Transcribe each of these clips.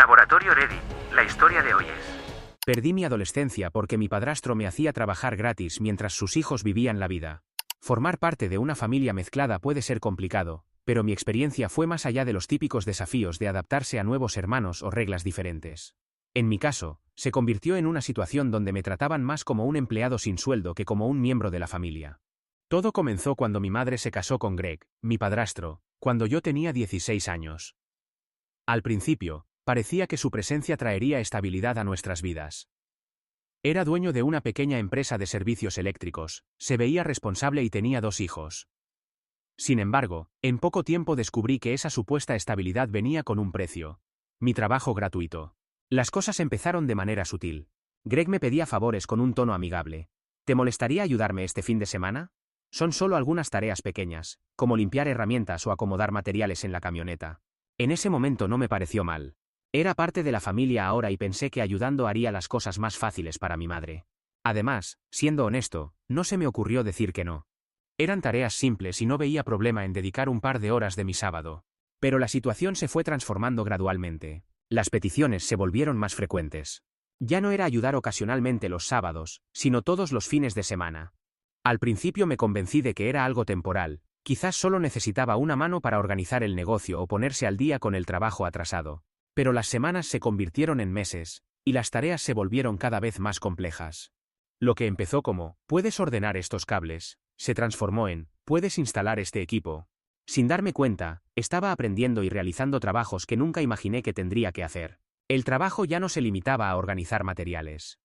Laboratorio Ready, la historia de hoy es... Perdí mi adolescencia porque mi padrastro me hacía trabajar gratis mientras sus hijos vivían la vida. Formar parte de una familia mezclada puede ser complicado, pero mi experiencia fue más allá de los típicos desafíos de adaptarse a nuevos hermanos o reglas diferentes. En mi caso, se convirtió en una situación donde me trataban más como un empleado sin sueldo que como un miembro de la familia. Todo comenzó cuando mi madre se casó con Greg, mi padrastro, cuando yo tenía 16 años. Al principio, parecía que su presencia traería estabilidad a nuestras vidas. Era dueño de una pequeña empresa de servicios eléctricos, se veía responsable y tenía 2 hijos. Sin embargo, en poco tiempo descubrí que esa supuesta estabilidad venía con un precio: mi trabajo gratuito. Las cosas empezaron de manera sutil. Greg me pedía favores con un tono amigable. ¿Te molestaría ayudarme este fin de semana? Son solo algunas tareas pequeñas, como limpiar herramientas o acomodar materiales en la camioneta. En ese momento no me pareció mal. Era parte de la familia ahora y pensé que ayudando haría las cosas más fáciles para mi madre. Además, siendo honesto, no se me ocurrió decir que no. Eran tareas simples y no veía problema en dedicar un par de horas de mi sábado. Pero la situación se fue transformando gradualmente. Las peticiones se volvieron más frecuentes. Ya no era ayudar ocasionalmente los sábados, sino todos los fines de semana. Al principio me convencí de que era algo temporal, quizás solo necesitaba una mano para organizar el negocio o ponerse al día con el trabajo atrasado. Pero las semanas se convirtieron en meses, y las tareas se volvieron cada vez más complejas. Lo que empezó como, ¿puedes ordenar estos cables?, se transformó en, ¿puedes instalar este equipo? Sin darme cuenta, estaba aprendiendo y realizando trabajos que nunca imaginé que tendría que hacer. El trabajo ya no se limitaba a organizar materiales.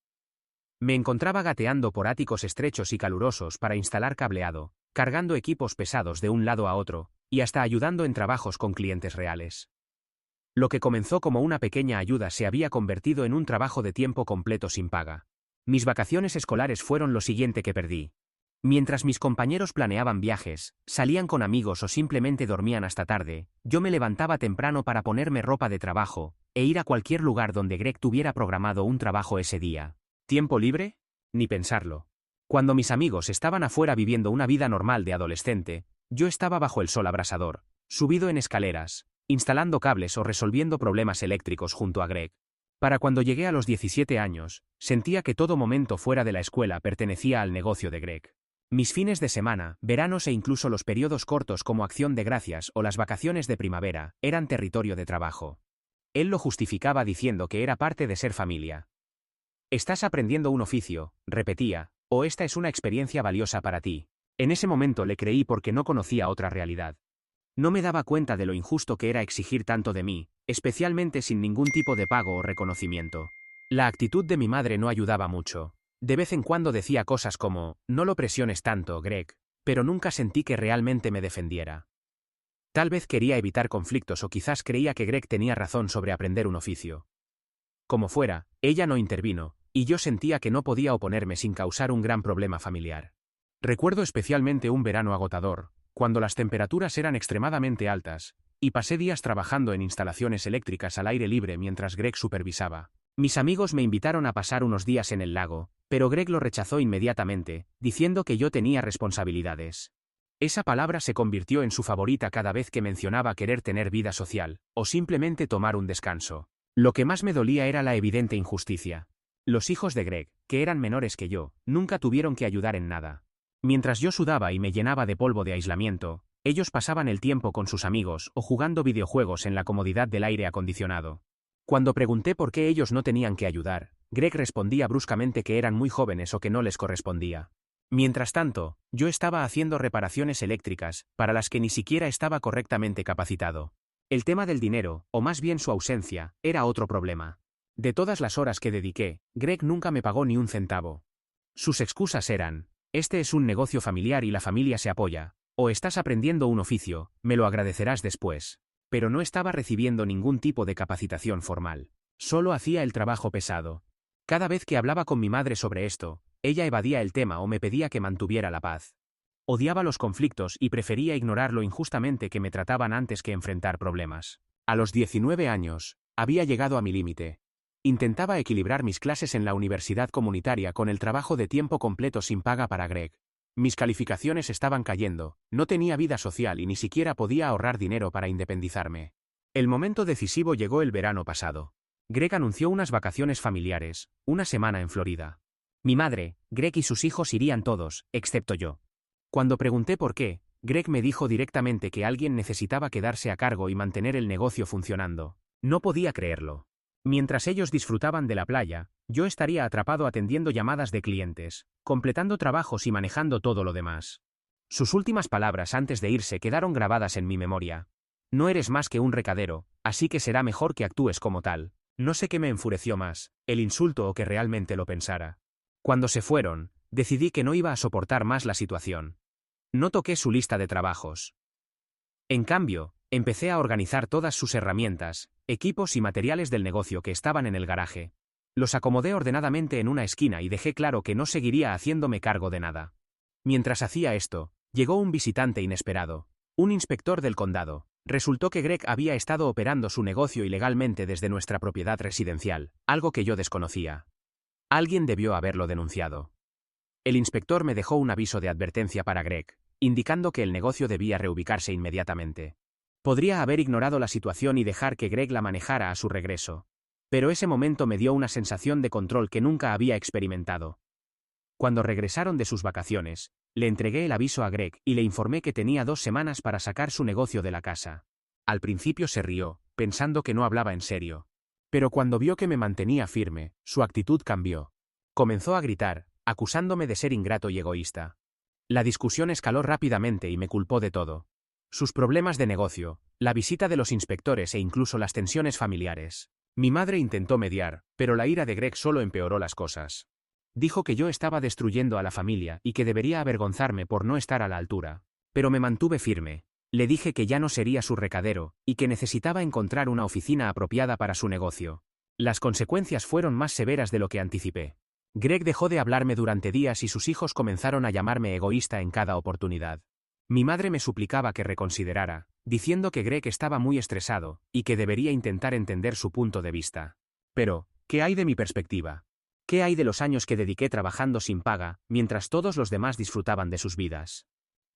Me encontraba gateando por áticos estrechos y calurosos para instalar cableado, cargando equipos pesados de un lado a otro, y hasta ayudando en trabajos con clientes reales. Lo que comenzó como una pequeña ayuda se había convertido en un trabajo de tiempo completo sin paga. Mis vacaciones escolares fueron lo siguiente que perdí. Mientras mis compañeros planeaban viajes, salían con amigos o simplemente dormían hasta tarde, yo me levantaba temprano para ponerme ropa de trabajo e ir a cualquier lugar donde Greg tuviera programado un trabajo ese día. ¿Tiempo libre? Ni pensarlo. Cuando mis amigos estaban afuera viviendo una vida normal de adolescente, yo estaba bajo el sol abrasador, subido en escaleras, instalando cables o resolviendo problemas eléctricos junto a Greg. Para cuando llegué a los 17 años, sentía que todo momento fuera de la escuela pertenecía al negocio de Greg. Mis fines de semana, veranos e incluso los periodos cortos como Acción de Gracias o las vacaciones de primavera, eran territorio de trabajo. Él lo justificaba diciendo que era parte de ser familia. «Estás aprendiendo un oficio», repetía, «o esta es una experiencia valiosa para ti». En ese momento le creí porque no conocía otra realidad. No me daba cuenta de lo injusto que era exigir tanto de mí, especialmente sin ningún tipo de pago o reconocimiento. La actitud de mi madre no ayudaba mucho. De vez en cuando decía cosas como, «No lo presiones tanto, Greg», pero nunca sentí que realmente me defendiera. Tal vez quería evitar conflictos o quizás creía que Greg tenía razón sobre aprender un oficio. Como fuera, ella no intervino, y yo sentía que no podía oponerme sin causar un gran problema familiar. Recuerdo especialmente un verano agotador, cuando las temperaturas eran extremadamente altas, y pasé días trabajando en instalaciones eléctricas al aire libre mientras Greg supervisaba. Mis amigos me invitaron a pasar unos días en el lago, pero Greg lo rechazó inmediatamente, diciendo que yo tenía responsabilidades. Esa palabra se convirtió en su favorita cada vez que mencionaba querer tener vida social, o simplemente tomar un descanso. Lo que más me dolía era la evidente injusticia. Los hijos de Greg, que eran menores que yo, nunca tuvieron que ayudar en nada. Mientras yo sudaba y me llenaba de polvo de aislamiento, ellos pasaban el tiempo con sus amigos o jugando videojuegos en la comodidad del aire acondicionado. Cuando pregunté por qué ellos no tenían que ayudar, Greg respondía bruscamente que eran muy jóvenes o que no les correspondía. Mientras tanto, yo estaba haciendo reparaciones eléctricas, para las que ni siquiera estaba correctamente capacitado. El tema del dinero, o más bien su ausencia, era otro problema. De todas las horas que dediqué, Greg nunca me pagó ni un centavo. Sus excusas eran, «Este es un negocio familiar y la familia se apoya», o «Estás aprendiendo un oficio, me lo agradecerás después». Pero no estaba recibiendo ningún tipo de capacitación formal. Solo hacía el trabajo pesado. Cada vez que hablaba con mi madre sobre esto, ella evadía el tema o me pedía que mantuviera la paz. Odiaba los conflictos y prefería ignorar lo injustamente que me trataban antes que enfrentar problemas. A los 19 años, había llegado a mi límite. Intentaba equilibrar mis clases en la universidad comunitaria con el trabajo de tiempo completo sin paga para Greg. Mis calificaciones estaban cayendo, no tenía vida social y ni siquiera podía ahorrar dinero para independizarme. El momento decisivo llegó el verano pasado. Greg anunció unas vacaciones familiares, una semana en Florida. Mi madre, Greg y sus hijos irían todos, excepto yo. Cuando pregunté por qué, Greg me dijo directamente que alguien necesitaba quedarse a cargo y mantener el negocio funcionando. No podía creerlo. Mientras ellos disfrutaban de la playa, yo estaría atrapado atendiendo llamadas de clientes, completando trabajos y manejando todo lo demás. Sus últimas palabras antes de irse quedaron grabadas en mi memoria. No eres más que un recadero, así que será mejor que actúes como tal. No sé qué me enfureció más, el insulto o que realmente lo pensara. Cuando se fueron, decidí que no iba a soportar más la situación. No toqué su lista de trabajos. En cambio, empecé a organizar todas sus herramientas, equipos y materiales del negocio que estaban en el garaje. Los acomodé ordenadamente en una esquina y dejé claro que no seguiría haciéndome cargo de nada. Mientras hacía esto, llegó un visitante inesperado, un inspector del condado. Resultó que Greg había estado operando su negocio ilegalmente desde nuestra propiedad residencial, algo que yo desconocía. Alguien debió haberlo denunciado. El inspector me dejó un aviso de advertencia para Greg, indicando que el negocio debía reubicarse inmediatamente. Podría haber ignorado la situación y dejar que Greg la manejara a su regreso. Pero ese momento me dio una sensación de control que nunca había experimentado. Cuando regresaron de sus vacaciones, le entregué el aviso a Greg y le informé que tenía 2 semanas para sacar su negocio de la casa. Al principio se rió, pensando que no hablaba en serio. Pero cuando vio que me mantenía firme, su actitud cambió. Comenzó a gritar, acusándome de ser ingrato y egoísta. La discusión escaló rápidamente y me culpó de todo. Sus problemas de negocio, la visita de los inspectores e incluso las tensiones familiares. Mi madre intentó mediar, pero la ira de Greg solo empeoró las cosas. Dijo que yo estaba destruyendo a la familia y que debería avergonzarme por no estar a la altura. Pero me mantuve firme. Le dije que ya no sería su recadero, y que necesitaba encontrar una oficina apropiada para su negocio. Las consecuencias fueron más severas de lo que anticipé. Greg dejó de hablarme durante días y sus hijos comenzaron a llamarme egoísta en cada oportunidad. Mi madre me suplicaba que reconsiderara, diciendo que Greg estaba muy estresado, y que debería intentar entender su punto de vista. Pero, ¿qué hay de mi perspectiva? ¿Qué hay de los años que dediqué trabajando sin paga, mientras todos los demás disfrutaban de sus vidas?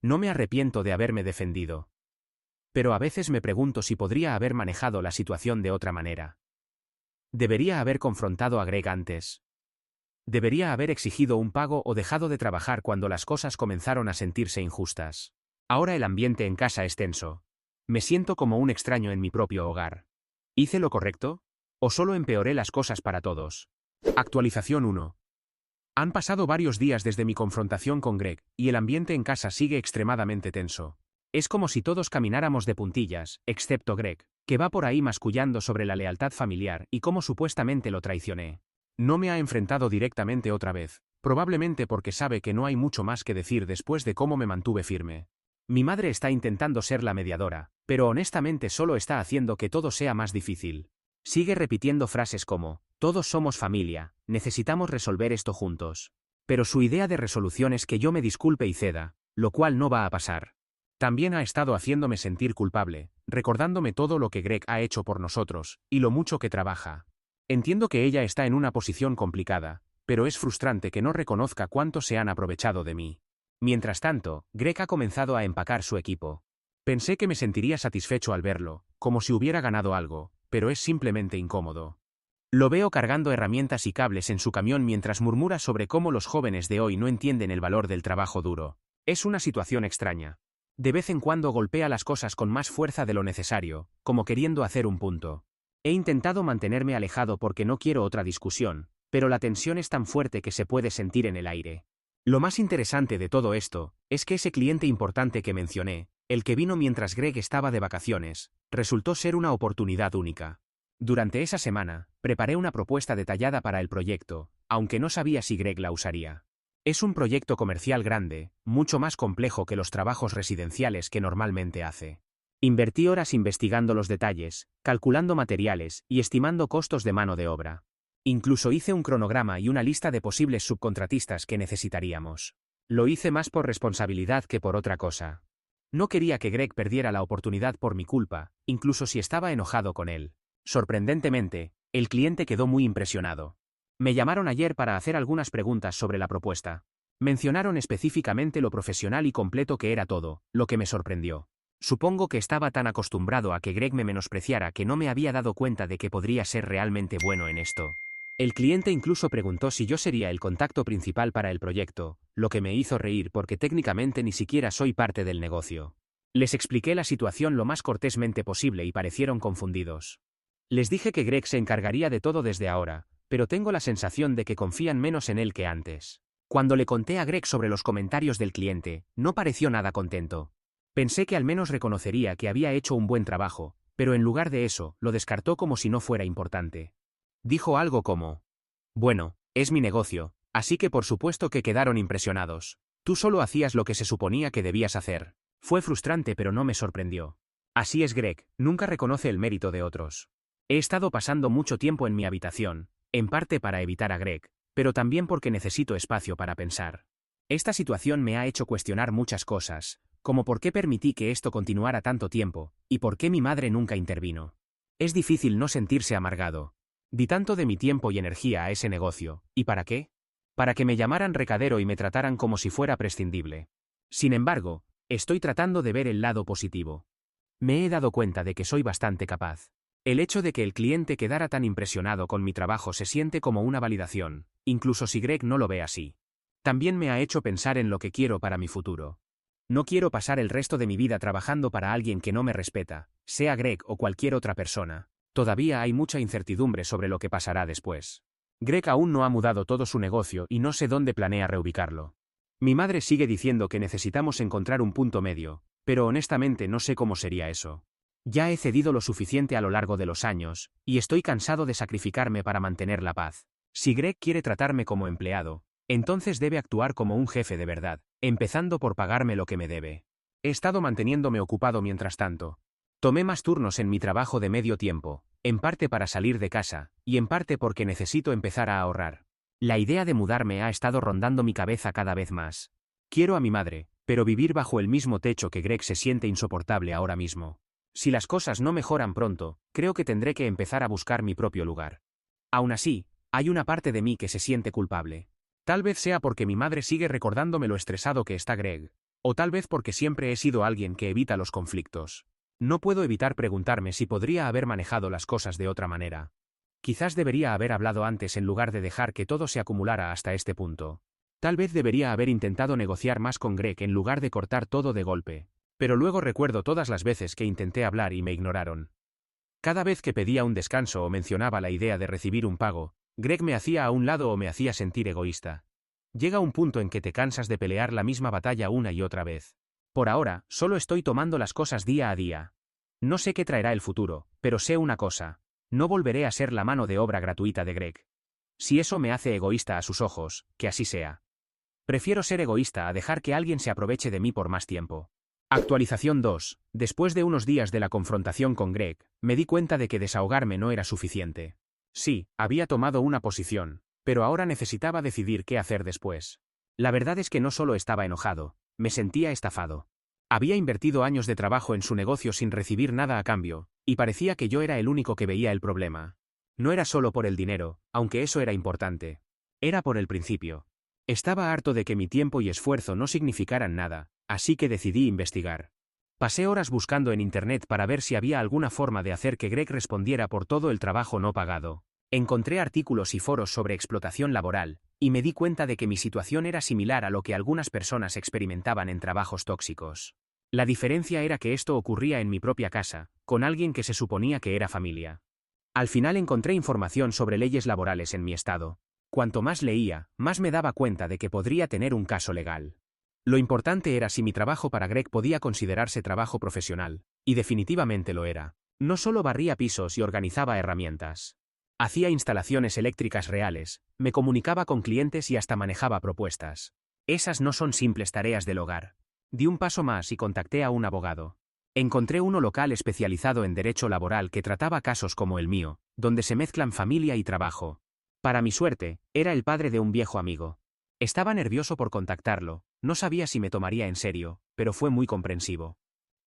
No me arrepiento de haberme defendido. Pero a veces me pregunto si podría haber manejado la situación de otra manera. ¿Debería haber confrontado a Greg antes? ¿Debería haber exigido un pago o dejado de trabajar cuando las cosas comenzaron a sentirse injustas? Ahora el ambiente en casa es tenso. Me siento como un extraño en mi propio hogar. ¿Hice lo correcto? ¿O solo empeoré las cosas para todos? Actualización 1. Han pasado varios días desde mi confrontación con Greg, y el ambiente en casa sigue extremadamente tenso. Es como si todos camináramos de puntillas, excepto Greg, que va por ahí mascullando sobre la lealtad familiar y cómo supuestamente lo traicioné. No me ha enfrentado directamente otra vez, probablemente porque sabe que no hay mucho más que decir después de cómo me mantuve firme. Mi madre está intentando ser la mediadora, pero honestamente solo está haciendo que todo sea más difícil. Sigue repitiendo frases como, todos somos familia, necesitamos resolver esto juntos. Pero su idea de resolución es que yo me disculpe y ceda, lo cual no va a pasar. También ha estado haciéndome sentir culpable, recordándome todo lo que Greg ha hecho por nosotros, y lo mucho que trabaja. Entiendo que ella está en una posición complicada, pero es frustrante que no reconozca cuánto se han aprovechado de mí. Mientras tanto, Greg ha comenzado a empacar su equipo. Pensé que me sentiría satisfecho al verlo, como si hubiera ganado algo, pero es simplemente incómodo. Lo veo cargando herramientas y cables en su camión mientras murmura sobre cómo los jóvenes de hoy no entienden el valor del trabajo duro. Es una situación extraña. De vez en cuando golpea las cosas con más fuerza de lo necesario, como queriendo hacer un punto. He intentado mantenerme alejado porque no quiero otra discusión, pero la tensión es tan fuerte que se puede sentir en el aire. Lo más interesante de todo esto es que ese cliente importante que mencioné, el que vino mientras Greg estaba de vacaciones, resultó ser una oportunidad única. Durante esa semana, preparé una propuesta detallada para el proyecto, aunque no sabía si Greg la usaría. Es un proyecto comercial grande, mucho más complejo que los trabajos residenciales que normalmente hace. Invertí horas investigando los detalles, calculando materiales y estimando costos de mano de obra. Incluso hice un cronograma y una lista de posibles subcontratistas que necesitaríamos. Lo hice más por responsabilidad que por otra cosa. No quería que Greg perdiera la oportunidad por mi culpa, incluso si estaba enojado con él. Sorprendentemente, el cliente quedó muy impresionado. Me llamaron ayer para hacer algunas preguntas sobre la propuesta. Mencionaron específicamente lo profesional y completo que era todo, lo que me sorprendió. Supongo que estaba tan acostumbrado a que Greg me menospreciara que no me había dado cuenta de que podría ser realmente bueno en esto. El cliente incluso preguntó si yo sería el contacto principal para el proyecto, lo que me hizo reír porque técnicamente ni siquiera soy parte del negocio. Les expliqué la situación lo más cortésmente posible y parecieron confundidos. Les dije que Greg se encargaría de todo desde ahora, pero tengo la sensación de que confían menos en él que antes. Cuando le conté a Greg sobre los comentarios del cliente, no pareció nada contento. Pensé que al menos reconocería que había hecho un buen trabajo, pero en lugar de eso, lo descartó como si no fuera importante. Dijo algo como: bueno, es mi negocio, así que por supuesto que quedaron impresionados. Tú solo hacías lo que se suponía que debías hacer. Fue frustrante pero no me sorprendió. Así es Greg, nunca reconoce el mérito de otros. He estado pasando mucho tiempo en mi habitación, en parte para evitar a Greg, pero también porque necesito espacio para pensar. Esta situación me ha hecho cuestionar muchas cosas, como por qué permití que esto continuara tanto tiempo, y por qué mi madre nunca intervino. Es difícil no sentirse amargado. Di tanto de mi tiempo y energía a ese negocio, ¿y para qué? Para que me llamaran recadero y me trataran como si fuera prescindible. Sin embargo, estoy tratando de ver el lado positivo. Me he dado cuenta de que soy bastante capaz. El hecho de que el cliente quedara tan impresionado con mi trabajo se siente como una validación, incluso si Greg no lo ve así. También me ha hecho pensar en lo que quiero para mi futuro. No quiero pasar el resto de mi vida trabajando para alguien que no me respeta, sea Greg o cualquier otra persona. Todavía hay mucha incertidumbre sobre lo que pasará después. Greg aún no ha mudado todo su negocio y no sé dónde planea reubicarlo. Mi madre sigue diciendo que necesitamos encontrar un punto medio, pero honestamente no sé cómo sería eso. Ya he cedido lo suficiente a lo largo de los años, y estoy cansado de sacrificarme para mantener la paz. Si Greg quiere tratarme como empleado, entonces debe actuar como un jefe de verdad, empezando por pagarme lo que me debe. He estado manteniéndome ocupado mientras tanto. Tomé más turnos en mi trabajo de medio tiempo, en parte para salir de casa, y en parte porque necesito empezar a ahorrar. La idea de mudarme ha estado rondando mi cabeza cada vez más. Quiero a mi madre, pero vivir bajo el mismo techo que Greg se siente insoportable ahora mismo. Si las cosas no mejoran pronto, creo que tendré que empezar a buscar mi propio lugar. Aún así, hay una parte de mí que se siente culpable. Tal vez sea porque mi madre sigue recordándome lo estresado que está Greg, o tal vez porque siempre he sido alguien que evita los conflictos. No puedo evitar preguntarme si podría haber manejado las cosas de otra manera. Quizás debería haber hablado antes en lugar de dejar que todo se acumulara hasta este punto. Tal vez debería haber intentado negociar más con Greg en lugar de cortar todo de golpe. Pero luego recuerdo todas las veces que intenté hablar y me ignoraron. Cada vez que pedía un descanso o mencionaba la idea de recibir un pago, Greg me hacía a un lado o me hacía sentir egoísta. Llega un punto en que te cansas de pelear la misma batalla una y otra vez. Por ahora, solo estoy tomando las cosas día a día. No sé qué traerá el futuro, pero sé una cosa. No volveré a ser la mano de obra gratuita de Greg. Si eso me hace egoísta a sus ojos, que así sea. Prefiero ser egoísta a dejar que alguien se aproveche de mí por más tiempo. Actualización 2. Después de unos días de la confrontación con Greg, me di cuenta de que desahogarme no era suficiente. Sí, había tomado una posición, pero ahora necesitaba decidir qué hacer después. La verdad es que no solo estaba enojado, me sentía estafado. Había invertido años de trabajo en su negocio sin recibir nada a cambio, y parecía que yo era el único que veía el problema. No era solo por el dinero, aunque eso era importante. Era por el principio. Estaba harto de que mi tiempo y esfuerzo no significaran nada, así que decidí investigar. Pasé horas buscando en internet para ver si había alguna forma de hacer que Greg respondiera por todo el trabajo no pagado. Encontré artículos y foros sobre explotación laboral, y me di cuenta de que mi situación era similar a lo que algunas personas experimentaban en trabajos tóxicos. La diferencia era que esto ocurría en mi propia casa, con alguien que se suponía que era familia. Al final encontré información sobre leyes laborales en mi estado. Cuanto más leía, más me daba cuenta de que podría tener un caso legal. Lo importante era si mi trabajo para Greg podía considerarse trabajo profesional, y definitivamente lo era. No solo barría pisos y organizaba herramientas. Hacía instalaciones eléctricas reales, me comunicaba con clientes y hasta manejaba propuestas. Esas no son simples tareas del hogar. Di un paso más y contacté a un abogado. Encontré uno local especializado en derecho laboral que trataba casos como el mío, donde se mezclan familia y trabajo. Para mi suerte, era el padre de un viejo amigo. Estaba nervioso por contactarlo, no sabía si me tomaría en serio, pero fue muy comprensivo.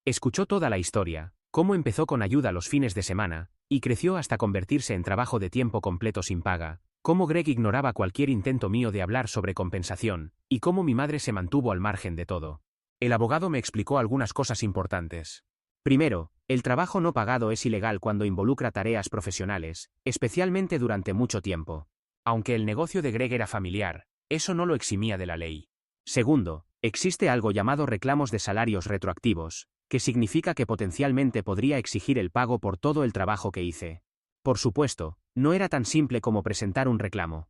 Escuchó toda la historia, cómo empezó con ayuda los fines de semana, y creció hasta convertirse en trabajo de tiempo completo sin paga, cómo Greg ignoraba cualquier intento mío de hablar sobre compensación, y cómo mi madre se mantuvo al margen de todo. El abogado me explicó algunas cosas importantes. Primero, el trabajo no pagado es ilegal cuando involucra tareas profesionales, especialmente durante mucho tiempo. Aunque el negocio de Greg era familiar, eso no lo eximía de la ley. Segundo, existe algo llamado reclamos de salarios retroactivos, que significa que potencialmente podría exigir el pago por todo el trabajo que hice. Por supuesto, no era tan simple como presentar un reclamo.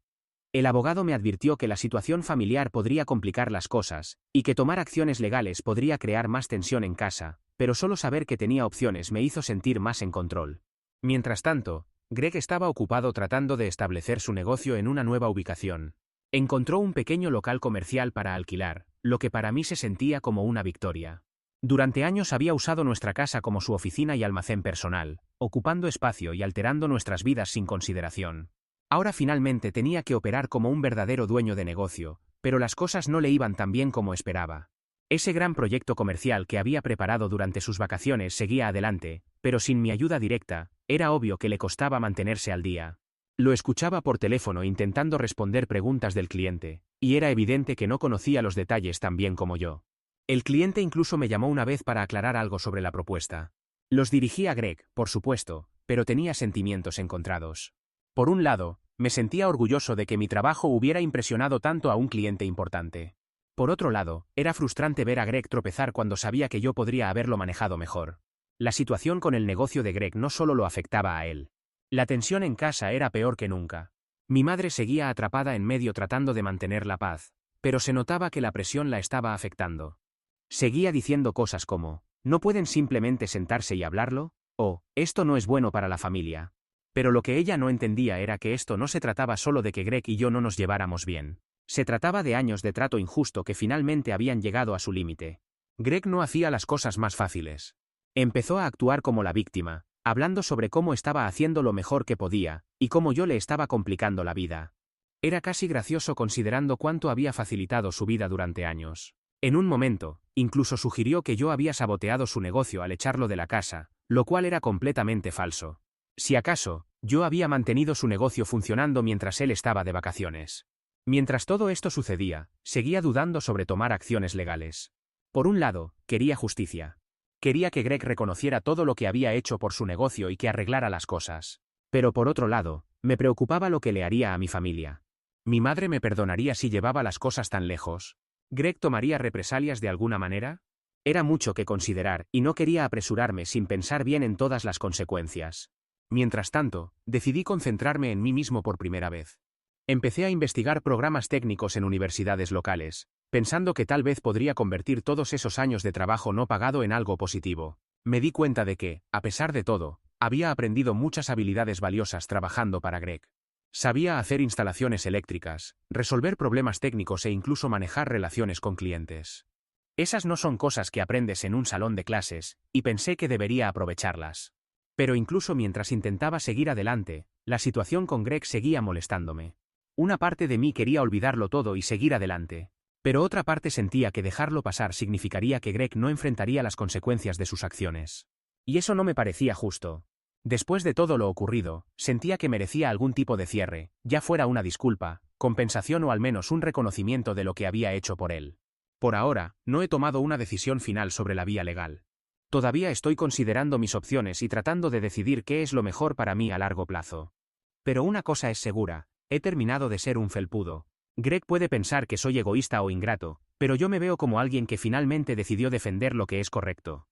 El abogado me advirtió que la situación familiar podría complicar las cosas, y que tomar acciones legales podría crear más tensión en casa, pero solo saber que tenía opciones me hizo sentir más en control. Mientras tanto, Greg estaba ocupado tratando de establecer su negocio en una nueva ubicación. Encontró un pequeño local comercial para alquilar, lo que para mí se sentía como una victoria. Durante años había usado nuestra casa como su oficina y almacén personal, ocupando espacio y alterando nuestras vidas sin consideración. Ahora finalmente tenía que operar como un verdadero dueño de negocio, pero las cosas no le iban tan bien como esperaba. Ese gran proyecto comercial que había preparado durante sus vacaciones seguía adelante, pero sin mi ayuda directa, era obvio que le costaba mantenerse al día. Lo escuchaba por teléfono intentando responder preguntas del cliente, y era evidente que no conocía los detalles tan bien como yo. El cliente incluso me llamó una vez para aclarar algo sobre la propuesta. Los dirigí a Greg, por supuesto, pero tenía sentimientos encontrados. Por un lado, me sentía orgulloso de que mi trabajo hubiera impresionado tanto a un cliente importante. Por otro lado, era frustrante ver a Greg tropezar cuando sabía que yo podría haberlo manejado mejor. La situación con el negocio de Greg no solo lo afectaba a él. La tensión en casa era peor que nunca. Mi madre seguía atrapada en medio tratando de mantener la paz, pero se notaba que la presión la estaba afectando. Seguía diciendo cosas como, ¿no pueden simplemente sentarse y hablarlo? O, esto no es bueno para la familia. Pero lo que ella no entendía era que esto no se trataba solo de que Greg y yo no nos lleváramos bien. Se trataba de años de trato injusto que finalmente habían llegado a su límite. Greg no hacía las cosas más fáciles. Empezó a actuar como la víctima, hablando sobre cómo estaba haciendo lo mejor que podía, y cómo yo le estaba complicando la vida. Era casi gracioso considerando cuánto había facilitado su vida durante años. En un momento, incluso sugirió que yo había saboteado su negocio al echarlo de la casa, lo cual era completamente falso. Si acaso, yo había mantenido su negocio funcionando mientras él estaba de vacaciones. Mientras todo esto sucedía, seguía dudando sobre tomar acciones legales. Por un lado, quería justicia. Quería que Greg reconociera todo lo que había hecho por su negocio y que arreglara las cosas. Pero por otro lado, me preocupaba lo que le haría a mi familia. ¿Mi madre me perdonaría si llevaba las cosas tan lejos? ¿Greg tomaría represalias de alguna manera? Era mucho que considerar y no quería apresurarme sin pensar bien en todas las consecuencias. Mientras tanto, decidí concentrarme en mí mismo por primera vez. Empecé a investigar programas técnicos en universidades locales, pensando que tal vez podría convertir todos esos años de trabajo no pagado en algo positivo. Me di cuenta de que, a pesar de todo, había aprendido muchas habilidades valiosas trabajando para Greg. Sabía hacer instalaciones eléctricas, resolver problemas técnicos e incluso manejar relaciones con clientes. Esas no son cosas que aprendes en un salón de clases, y pensé que debería aprovecharlas. Pero incluso mientras intentaba seguir adelante, la situación con Greg seguía molestándome. Una parte de mí quería olvidarlo todo y seguir adelante, pero otra parte sentía que dejarlo pasar significaría que Greg no enfrentaría las consecuencias de sus acciones. Y eso no me parecía justo. Después de todo lo ocurrido, sentía que merecía algún tipo de cierre, ya fuera una disculpa, compensación o al menos un reconocimiento de lo que había hecho por él. Por ahora, no he tomado una decisión final sobre la vía legal. Todavía estoy considerando mis opciones y tratando de decidir qué es lo mejor para mí a largo plazo. Pero una cosa es segura, he terminado de ser un felpudo. Greg puede pensar que soy egoísta o ingrato, pero yo me veo como alguien que finalmente decidió defender lo que es correcto.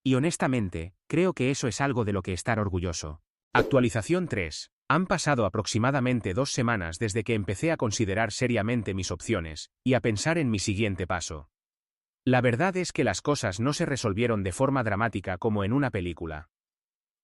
Y honestamente, creo que eso es algo de lo que estar orgulloso. Actualización 3. Han pasado aproximadamente 2 semanas desde que empecé a considerar seriamente mis opciones, y a pensar en mi siguiente paso. La verdad es que las cosas no se resolvieron de forma dramática como en una película.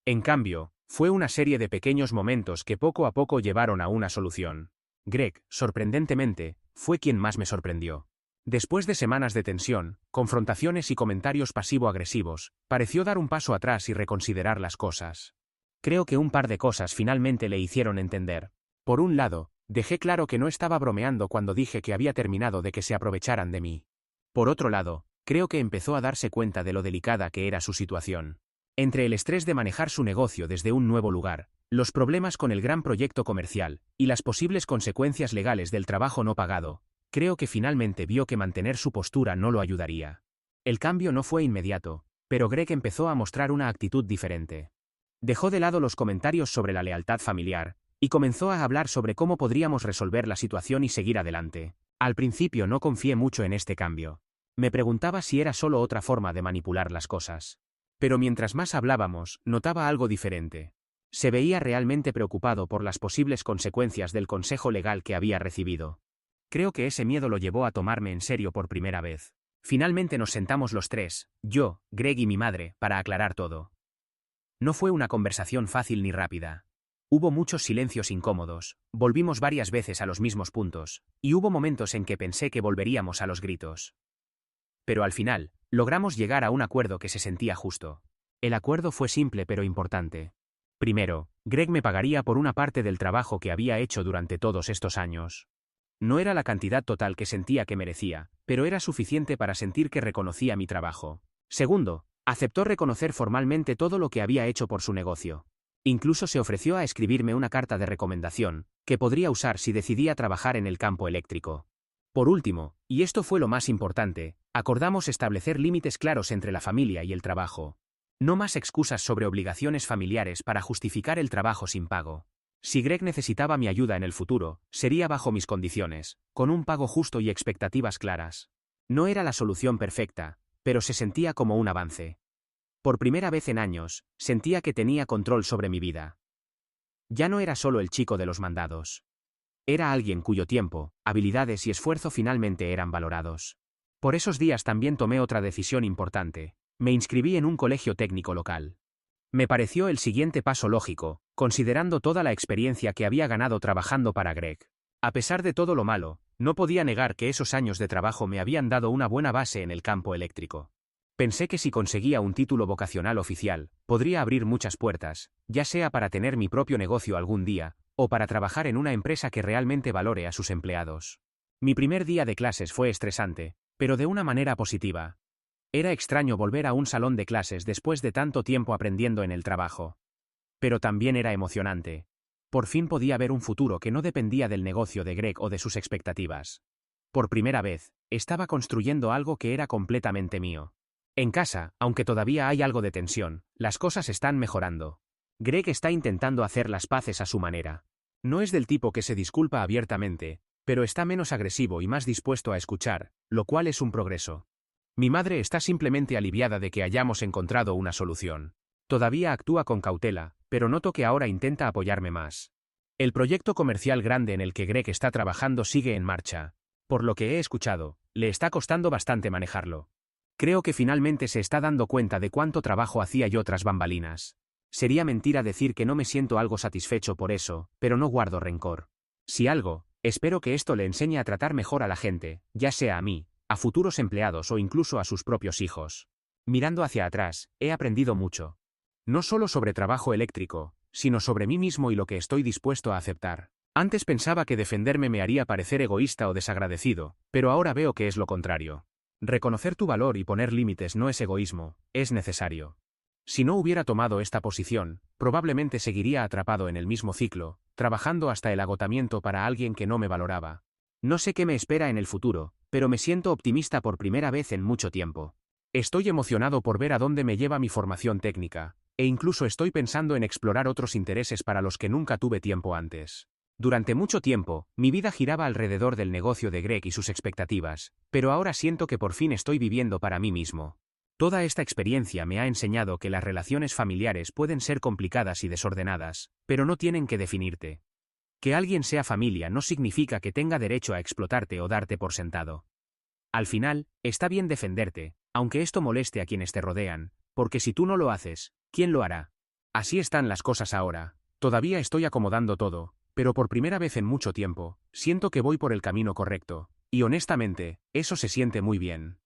En cambio, fue una serie de pequeños momentos que poco a poco llevaron a una solución. Greg, sorprendentemente, fue quien más me sorprendió. Después de semanas de tensión, confrontaciones y comentarios pasivo-agresivos, pareció dar un paso atrás y reconsiderar las cosas. Creo que un par de cosas finalmente le hicieron entender. Por un lado, dejé claro que no estaba bromeando cuando dije que había terminado de que se aprovecharan de mí. Por otro lado, creo que empezó a darse cuenta de lo delicada que era su situación. Entre el estrés de manejar su negocio desde un nuevo lugar, los problemas con el gran proyecto comercial, y las posibles consecuencias legales del trabajo no pagado, creo que finalmente vio que mantener su postura no lo ayudaría. El cambio no fue inmediato, pero Greg empezó a mostrar una actitud diferente. Dejó de lado los comentarios sobre la lealtad familiar, y comenzó a hablar sobre cómo podríamos resolver la situación y seguir adelante. Al principio no confié mucho en este cambio. Me preguntaba si era solo otra forma de manipular las cosas. Pero mientras más hablábamos, notaba algo diferente. Se veía realmente preocupado por las posibles consecuencias del consejo legal que había recibido. Creo que ese miedo lo llevó a tomarme en serio por primera vez. Finalmente nos sentamos los tres, yo, Greg y mi madre, para aclarar todo. No fue una conversación fácil ni rápida. Hubo muchos silencios incómodos, volvimos varias veces a los mismos puntos, y hubo momentos en que pensé que volveríamos a los gritos. Pero al final, logramos llegar a un acuerdo que se sentía justo. El acuerdo fue simple pero importante. Primero, Greg me pagaría por una parte del trabajo que había hecho durante todos estos años. No era la cantidad total que sentía que merecía, pero era suficiente para sentir que reconocía mi trabajo. Segundo, aceptó reconocer formalmente todo lo que había hecho por su negocio. Incluso se ofreció a escribirme una carta de recomendación, que podría usar si decidía trabajar en el campo eléctrico. Por último, y esto fue lo más importante, acordamos establecer límites claros entre la familia y el trabajo. No más excusas sobre obligaciones familiares para justificar el trabajo sin pago. Si Greg necesitaba mi ayuda en el futuro, sería bajo mis condiciones, con un pago justo y expectativas claras. No era la solución perfecta, pero se sentía como un avance. Por primera vez en años, sentía que tenía control sobre mi vida. Ya no era solo el chico de los mandados. Era alguien cuyo tiempo, habilidades y esfuerzo finalmente eran valorados. Por esos días también tomé otra decisión importante. Me inscribí en un colegio técnico local. Me pareció el siguiente paso lógico, considerando toda la experiencia que había ganado trabajando para Greg. A pesar de todo lo malo, no podía negar que esos años de trabajo me habían dado una buena base en el campo eléctrico. Pensé que si conseguía un título vocacional oficial, podría abrir muchas puertas, ya sea para tener mi propio negocio algún día, o para trabajar en una empresa que realmente valore a sus empleados. Mi primer día de clases fue estresante, pero de una manera positiva. Era extraño volver a un salón de clases después de tanto tiempo aprendiendo en el trabajo. Pero también era emocionante. Por fin podía ver un futuro que no dependía del negocio de Greg o de sus expectativas. Por primera vez, estaba construyendo algo que era completamente mío. En casa, aunque todavía hay algo de tensión, las cosas están mejorando. Greg está intentando hacer las paces a su manera. No es del tipo que se disculpa abiertamente, pero está menos agresivo y más dispuesto a escuchar, lo cual es un progreso. Mi madre está simplemente aliviada de que hayamos encontrado una solución. Todavía actúa con cautela, pero noto que ahora intenta apoyarme más. El proyecto comercial grande en el que Greg está trabajando sigue en marcha. Por lo que he escuchado, le está costando bastante manejarlo. Creo que finalmente se está dando cuenta de cuánto trabajo hacía yo tras bambalinas. Sería mentira decir que no me siento algo satisfecho por eso, pero no guardo rencor. Si algo, espero que esto le enseñe a tratar mejor a la gente, ya sea a mí, a futuros empleados o incluso a sus propios hijos. Mirando hacia atrás, he aprendido mucho. No solo sobre trabajo eléctrico, sino sobre mí mismo y lo que estoy dispuesto a aceptar. Antes pensaba que defenderme me haría parecer egoísta o desagradecido, pero ahora veo que es lo contrario. Reconocer tu valor y poner límites no es egoísmo, es necesario. Si no hubiera tomado esta posición, probablemente seguiría atrapado en el mismo ciclo, trabajando hasta el agotamiento para alguien que no me valoraba. No sé qué me espera en el futuro, pero me siento optimista por primera vez en mucho tiempo. Estoy emocionado por ver a dónde me lleva mi formación técnica, e incluso estoy pensando en explorar otros intereses para los que nunca tuve tiempo antes. Durante mucho tiempo, mi vida giraba alrededor del negocio de Greg y sus expectativas, pero ahora siento que por fin estoy viviendo para mí mismo. Toda esta experiencia me ha enseñado que las relaciones familiares pueden ser complicadas y desordenadas, pero no tienen que definirte. Que alguien sea familia no significa que tenga derecho a explotarte o darte por sentado. Al final, está bien defenderte, aunque esto moleste a quienes te rodean, porque si tú no lo haces, ¿quién lo hará? Así están las cosas ahora. Todavía estoy acomodando todo, pero por primera vez en mucho tiempo, siento que voy por el camino correcto, y honestamente, eso se siente muy bien.